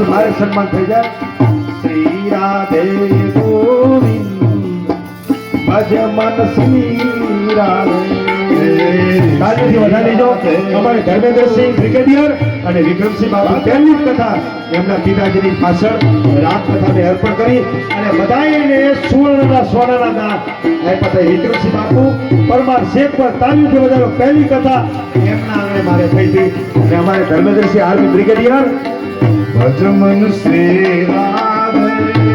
પછી મારે સન્માન થઈ જાય શ્રી રાધે ગોવિંદ ભજ મન શ્રી રાધે તાજેથી વધારી દો અમારે ધર્મેન્દ્રસિંહ બ્રિગેડિયર અને વિક્રમસિંહ બાબુ પહેલી જ કથા એમના પિતાજીની પાછળ રામકથાને અર્પણ કરી અને બધાને સુવર્ણના સોનાના દાન આપ્યા. વિક્રમસિંહ બાપુ પરમાર શેખ પર તાલીમથી વધારો પહેલી કથા એમના આંગણે મારે થઈ હતી અને અમારે ધર્મેન્દ્રસિંહ આર્મી બ્રિગેડિયર ભજ મન શ્રી રાધે